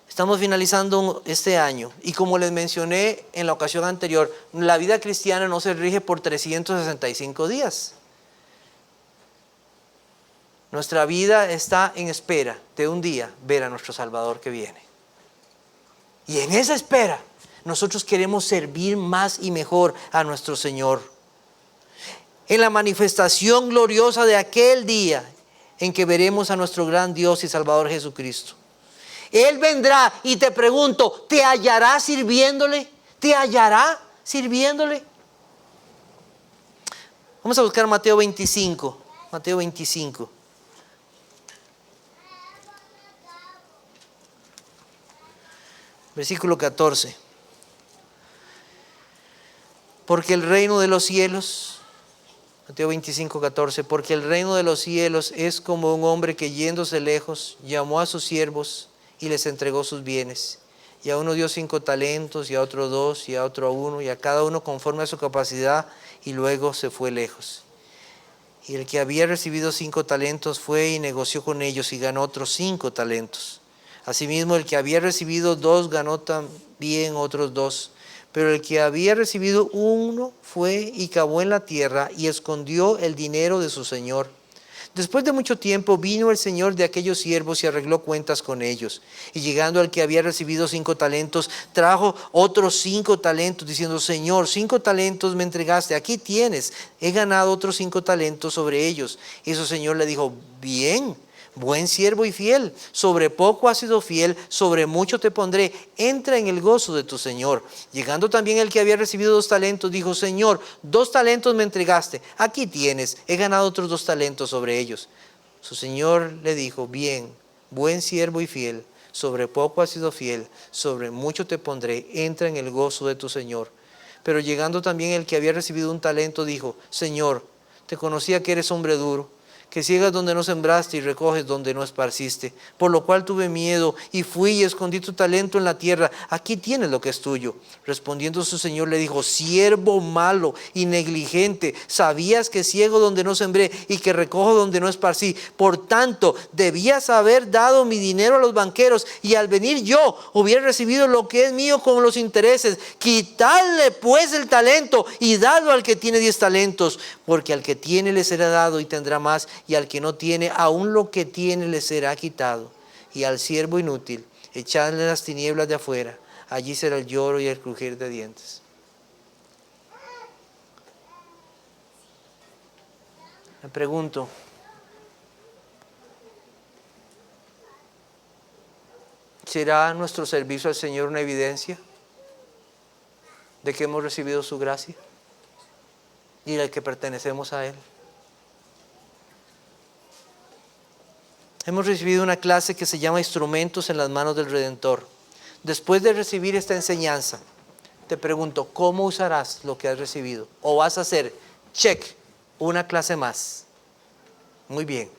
Estamos finalizando este año y como les mencioné en la ocasión anterior, la vida cristiana no se rige por 365 días. Nuestra vida está en espera de un día ver a nuestro Salvador que viene. Y en esa espera nosotros queremos servir más y mejor a nuestro Señor. en la manifestación gloriosa de aquel día en que veremos a nuestro gran Dios y Salvador Jesucristo. Él vendrá y te pregunto, ¿te hallará sirviéndole? ¿Te hallará sirviéndole? Vamos a buscar Mateo 25. Mateo 25. Versículo 14. Porque el reino de los cielos, Mateo 25, 14, porque el reino de los cielos es como un hombre que yéndose lejos, llamó a sus siervos y les entregó sus bienes. Y a uno dio 5 talentos, y a otro 2, y a otro 1, y a cada uno conforme a su capacidad, y luego se fue lejos. Y el que había recibido 5 talentos fue y negoció con ellos, y ganó otros 5 talentos. Asimismo, el que había recibido 2 ganó también otros 2. Pero el que había recibido 1 fue y cavó en la tierra y escondió el dinero de su señor. Después de mucho tiempo vino el señor de aquellos siervos y arregló cuentas con ellos. Y llegando al que había recibido 5 talentos, trajo otros 5 talentos, diciendo: Señor, 5 talentos me entregaste, aquí tienes, he ganado otros 5 talentos sobre ellos. Y su señor le dijo: bien, buen siervo y fiel, sobre poco has sido fiel, sobre mucho te pondré, entra en el gozo de tu señor. Llegando también el que había recibido 2 talentos, dijo: Señor, 2 talentos me entregaste, aquí tienes, he ganado otros 2 talentos sobre ellos. Su señor le dijo: bien, buen siervo y fiel, sobre poco has sido fiel, sobre mucho te pondré, entra en el gozo de tu señor. Pero llegando también el que había recibido 1 talento, dijo: Señor, te conocía que eres hombre duro, que ciegas donde no sembraste y recoges donde no esparciste. Por lo cual tuve miedo y fui y escondí tu talento en la tierra. Aquí tienes lo que es tuyo. Respondiendo su señor le dijo: siervo malo y negligente, sabías que ciego donde no sembré y que recojo donde no esparcí. Por tanto, debías haber dado mi dinero a los banqueros, y al venir yo hubiera recibido lo que es mío con los intereses. Quitadle pues el talento y dadlo al que tiene 10 talentos, porque al que tiene le será dado y tendrá más, y al que no tiene, aún lo que tiene le será quitado. Y al siervo inútil, echadle en las tinieblas de afuera, allí será el lloro y el crujir de dientes. Me pregunto, ¿será nuestro servicio al Señor una evidencia de que hemos recibido su gracia y de que pertenecemos a Él? Hemos recibido una clase que se llama Instrumentos en las manos del Redentor. Después de recibir esta enseñanza, te pregunto, ¿cómo usarás lo que has recibido? ¿O vas a hacer, check, una clase más? Muy bien.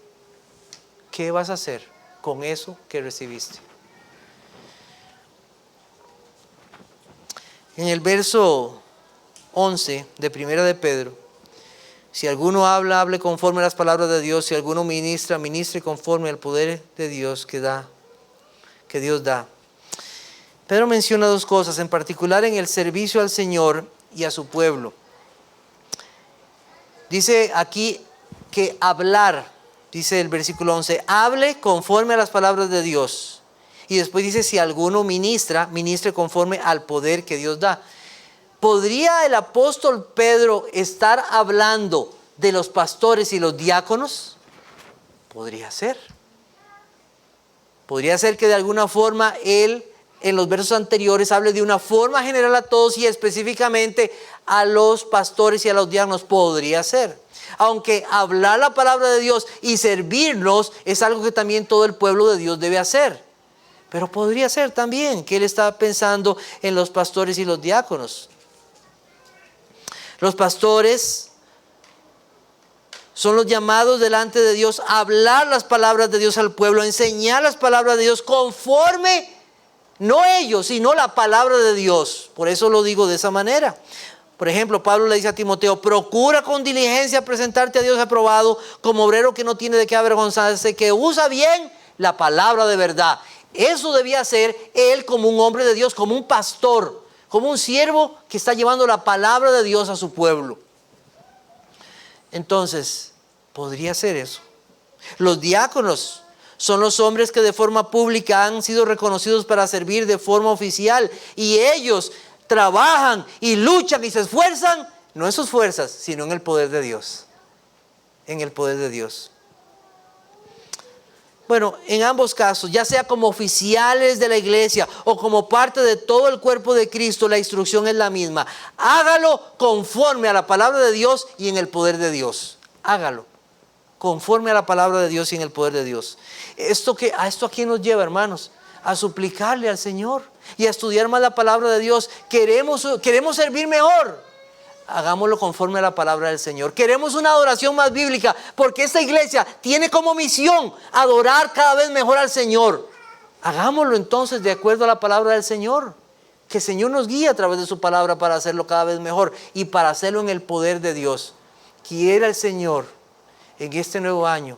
¿Qué vas a hacer con eso que recibiste? En el verso 11 de Primera de Pedro, si alguno habla, hable conforme a las palabras de Dios. Si alguno ministra, ministre conforme al poder de Dios que Dios da. Pedro menciona 2 cosas, en particular en el servicio al Señor y a su pueblo. Dice aquí que hablar, dice el versículo 11, hable conforme a las palabras de Dios. Y después dice, si alguno ministra, ministre conforme al poder que Dios da. ¿Podría el apóstol Pedro estar hablando de los pastores y los diáconos? Podría ser. Podría ser que de alguna forma él, en los versos anteriores, hable de una forma general a todos y específicamente a los pastores y a los diáconos. Podría ser. Aunque hablar la palabra de Dios y servirnos es algo que también todo el pueblo de Dios debe hacer. Pero podría ser también que él estaba pensando en los pastores y los diáconos. Los pastores son los llamados delante de Dios a hablar las palabras de Dios al pueblo, a enseñar las palabras de Dios conforme, no ellos, sino la palabra de Dios. Por eso lo digo de esa manera. Por ejemplo, Pablo le dice a Timoteo: procura con diligencia presentarte a Dios aprobado, como obrero que no tiene de qué avergonzarse, que usa bien la palabra de verdad. Eso debía ser él como un hombre de Dios, como un pastor, como un siervo que está llevando la palabra de Dios a su pueblo. Entonces, podría ser eso. Los diáconos son los hombres que de forma pública han sido reconocidos para servir de forma oficial, y ellos trabajan y luchan y se esfuerzan no en sus fuerzas, sino en el poder de Dios. En el poder de Dios. Bueno, en ambos casos, ya sea como oficiales de la iglesia o como parte de todo el cuerpo de Cristo, la instrucción es la misma. Hágalo conforme a la palabra de Dios y en el poder de Dios. Hágalo conforme a la palabra de Dios y en el poder de Dios. ¿Esto a quién nos lleva, hermanos? A suplicarle al Señor y a estudiar más la palabra de Dios. Queremos servir mejor. Hagámoslo conforme a la palabra del Señor. Queremos una adoración más bíblica, porque esta iglesia tiene como misión adorar cada vez mejor al Señor. Hagámoslo entonces de acuerdo a la palabra del Señor. Que el Señor nos guíe a través de su palabra para hacerlo cada vez mejor y para hacerlo en el poder de Dios. Quiera el Señor en este nuevo año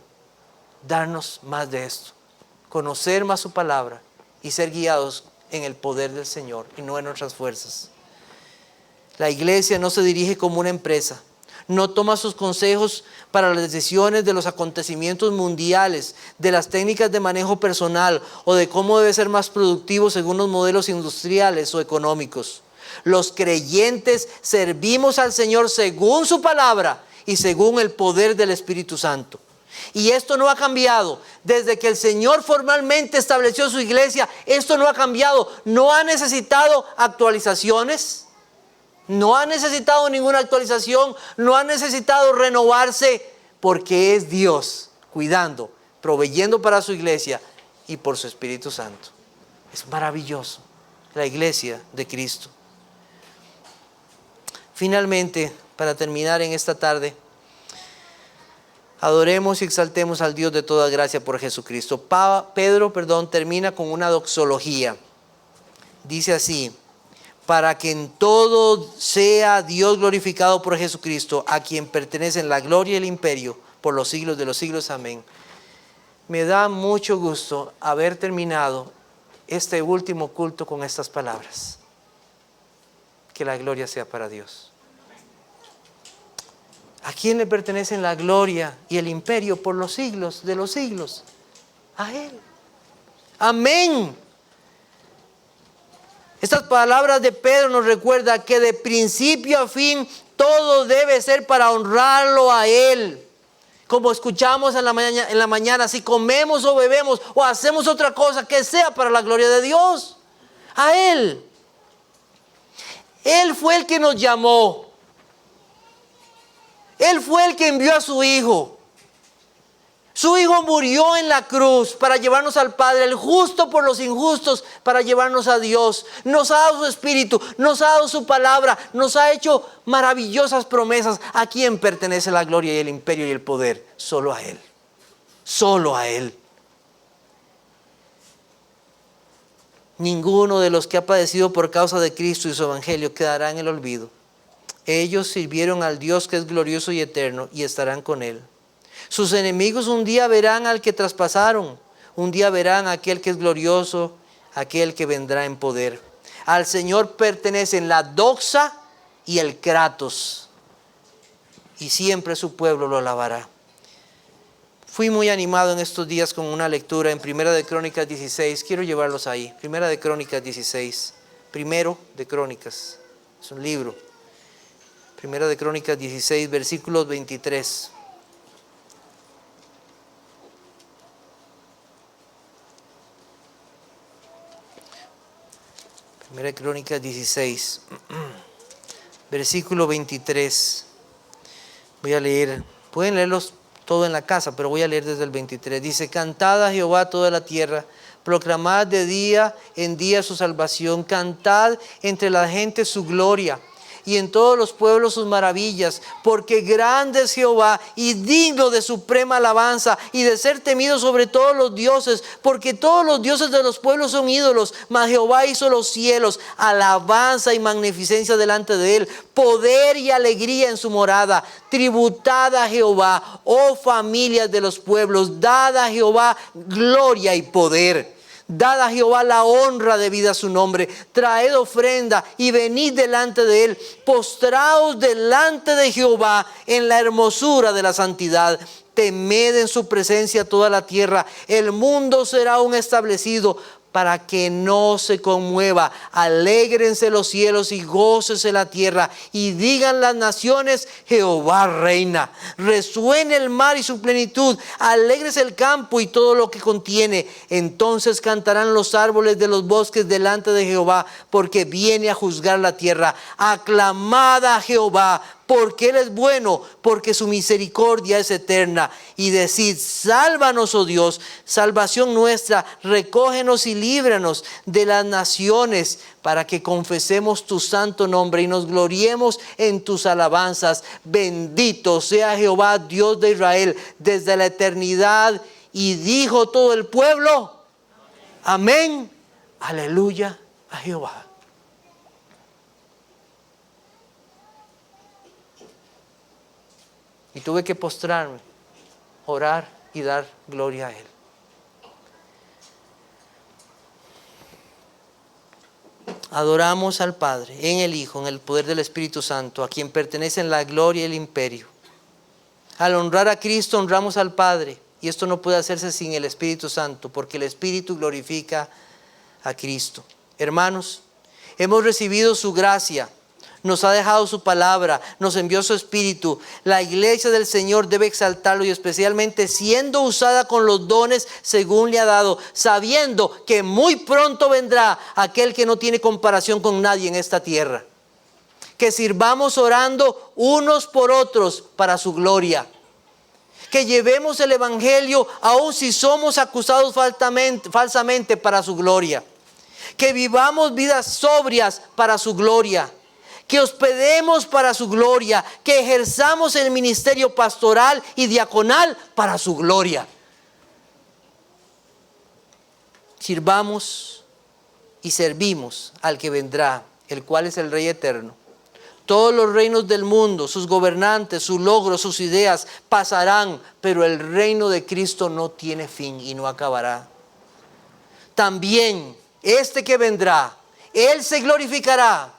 darnos más de esto, conocer más su palabra y ser guiados en el poder del Señor y no en nuestras fuerzas. La iglesia no se dirige como una empresa, no toma sus consejos para las decisiones de los acontecimientos mundiales, de las técnicas de manejo personal o de cómo debe ser más productivo según los modelos industriales o económicos. Los creyentes servimos al Señor según su palabra y según el poder del Espíritu Santo. Y esto no ha cambiado. Desde que el Señor formalmente estableció su iglesia, esto no ha cambiado. No ha necesitado actualizaciones. No ha necesitado ninguna actualización, no ha necesitado renovarse, porque es Dios cuidando, proveyendo para su iglesia y por su Espíritu Santo. Es maravilloso, la iglesia de Cristo. Finalmente, para terminar en esta tarde, adoremos y exaltemos al Dios de toda gracia por Jesucristo. Pedro termina con una doxología. Dice así: para que en todo sea Dios glorificado por Jesucristo, a quien pertenecen la gloria y el imperio por los siglos de los siglos. Amén. Me da mucho gusto haber terminado este último culto con estas palabras. Que la gloria sea para Dios. ¿A quién le pertenecen la gloria y el imperio por los siglos de los siglos? A Él. Amén. Estas palabras de Pedro nos recuerdan que de principio a fin todo debe ser para honrarlo a Él. Como escuchamos en la mañana, si comemos o bebemos o hacemos otra cosa, que sea para la gloria de Dios. A Él. Él fue el que nos llamó. Él fue el que envió a su Hijo. Su Hijo murió en la cruz para llevarnos al Padre, el justo por los injustos, para llevarnos a Dios. Nos ha dado su Espíritu, nos ha dado su palabra, nos ha hecho maravillosas promesas. ¿A quién pertenece la gloria y el imperio y el poder? Solo a Él. Solo a Él. Ninguno de los que ha padecido por causa de Cristo y su evangelio quedará en el olvido. Ellos sirvieron al Dios que es glorioso y eterno y estarán con Él. Sus enemigos un día verán al que traspasaron, un día verán a aquel que es glorioso, aquel que vendrá en poder. Al Señor pertenecen la doxa y el kratos, y siempre su pueblo lo alabará. Fui muy animado en estos días con una lectura en Primera de Crónicas 16, quiero llevarlos ahí. Primera de Crónicas 16, Primero de Crónicas, es un libro. Primera de Crónicas 16, versículos 23. Primera Crónicas 16, versículo 23. Voy a leer, pueden leerlos todo en la casa, pero voy a leer desde el 23. Dice: cantad a Jehová toda la tierra, proclamad de día en día su salvación, cantad entre la gente su gloria, y en todos los pueblos sus maravillas, porque grande es Jehová y digno de suprema alabanza y de ser temido sobre todos los dioses, porque todos los dioses de los pueblos son ídolos, mas Jehová hizo los cielos, alabanza y magnificencia delante de él, poder y alegría en su morada. Tributad a Jehová, oh familias de los pueblos, dad a Jehová gloria y poder. Dad a Jehová la honra debida a su nombre. Traed ofrenda y venid delante de él. Postraos delante de Jehová en la hermosura de la santidad. Temed en su presencia toda la tierra. El mundo será aún establecido para que no se conmueva. Alégrense los cielos y gócese la tierra, y digan las naciones: Jehová reina. Resuene el mar y su plenitud, alégrese el campo y todo lo que contiene. Entonces cantarán los árboles de los bosques delante de Jehová, porque viene a juzgar la tierra. Aclamad a Jehová, porque Él es bueno, porque su misericordia es eterna. Y decid: sálvanos, oh Dios, salvación nuestra, recógenos y líbranos de las naciones, para que confesemos tu santo nombre y nos gloriemos en tus alabanzas. Bendito sea Jehová, Dios de Israel, desde la eternidad. Y dijo todo el pueblo: amén. Aleluya a Jehová. Y tuve que postrarme, orar y dar gloria a Él. Adoramos al Padre, en el Hijo, en el poder del Espíritu Santo, a quien pertenecen la gloria y el imperio. Al honrar a Cristo, honramos al Padre. Y esto no puede hacerse sin el Espíritu Santo, porque el Espíritu glorifica a Cristo. Hermanos, hemos recibido su gracia. Nos ha dejado su palabra, nos envió su Espíritu. La iglesia del Señor debe exaltarlo, y especialmente siendo usada con los dones según le ha dado, sabiendo que muy pronto vendrá aquel que no tiene comparación con nadie en esta tierra. Que sirvamos orando unos por otros para su gloria. Que llevemos el Evangelio aun si somos acusados falsamente para su gloria. Que vivamos vidas sobrias para su gloria. Que hospedemos para su gloria, que ejerzamos el ministerio pastoral y diaconal para su gloria. Sirvamos y servimos al que vendrá, el cual es el Rey eterno. Todos los reinos del mundo, sus gobernantes, sus logros, sus ideas pasarán, pero el reino de Cristo no tiene fin y no acabará. También este que vendrá, Él se glorificará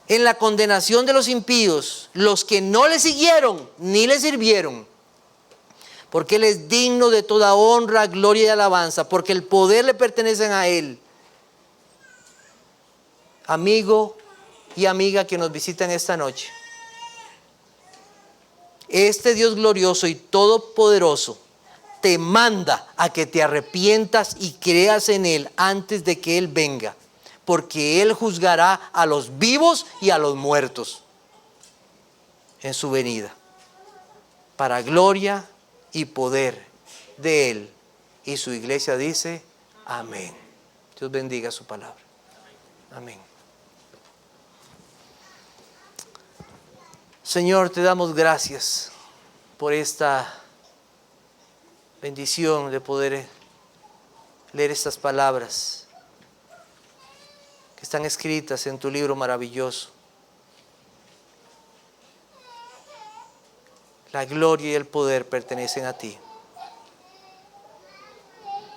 en la condenación de los impíos, los que no le siguieron ni le sirvieron, porque Él es digno de toda honra, gloria y alabanza, porque el poder le pertenece a Él. Amigo y amiga que nos visitan esta noche, este Dios glorioso y todopoderoso te manda a que te arrepientas y creas en Él antes de que Él venga, porque Él juzgará a los vivos y a los muertos en su venida, para gloria y poder de Él. Y su iglesia dice: amén. Dios bendiga su palabra. Amén. Señor, te damos gracias por esta bendición de poder leer estas palabras que están escritas en tu libro maravilloso. La gloria y el poder pertenecen a ti.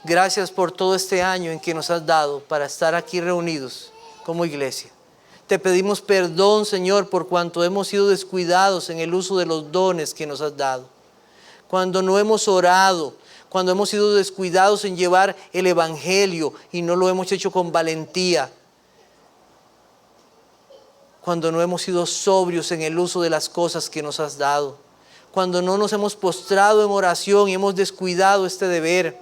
Gracias por todo este año en que nos has dado para estar aquí reunidos como iglesia. Te pedimos perdón, Señor, por cuanto hemos sido descuidados en el uso de los dones que nos has dado. Cuando no hemos orado, cuando hemos sido descuidados en llevar el Evangelio y no lo hemos hecho con valentía. Cuando no hemos sido sobrios en el uso de las cosas que nos has dado. Cuando no nos hemos postrado en oración y hemos descuidado este deber.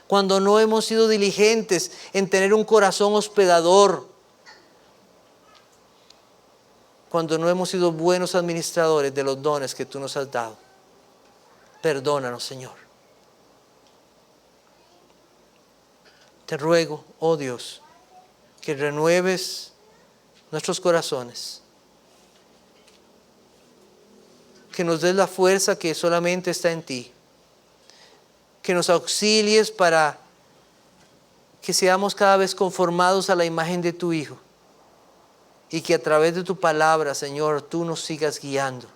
Cuando no hemos sido diligentes en tener un corazón hospedador. Cuando no hemos sido buenos administradores de los dones que tú nos has dado. Perdónanos, Señor. Te ruego, oh Dios, que renueves nuestros corazones, que nos des la fuerza que solamente está en ti, que nos auxilies para que seamos cada vez conformados a la imagen de tu Hijo, y que a través de tu palabra, Señor, tú nos sigas guiando.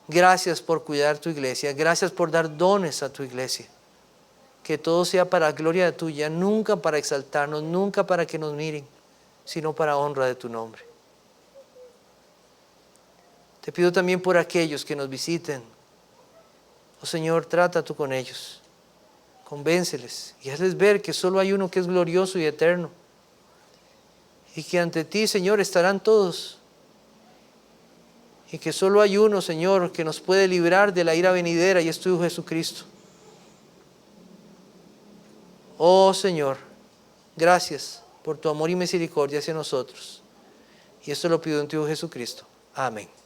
Gracias por cuidar tu iglesia, gracias por dar dones a tu iglesia. Que todo sea para gloria tuya, nunca para exaltarnos, nunca para que nos miren, sino para honra de tu nombre. Te pido también por aquellos que nos visiten. Oh Señor, trata tú con ellos Convénceles y hazles ver que solo hay uno que es glorioso y eterno. Y que ante ti, Señor, estarán todos. Y que solo hay uno, Señor, que nos puede librar de la ira venidera y es tu Hijo Jesucristo. Oh Señor, gracias por tu amor y misericordia hacia nosotros. Y esto lo pido en tu Hijo Jesucristo. Amén.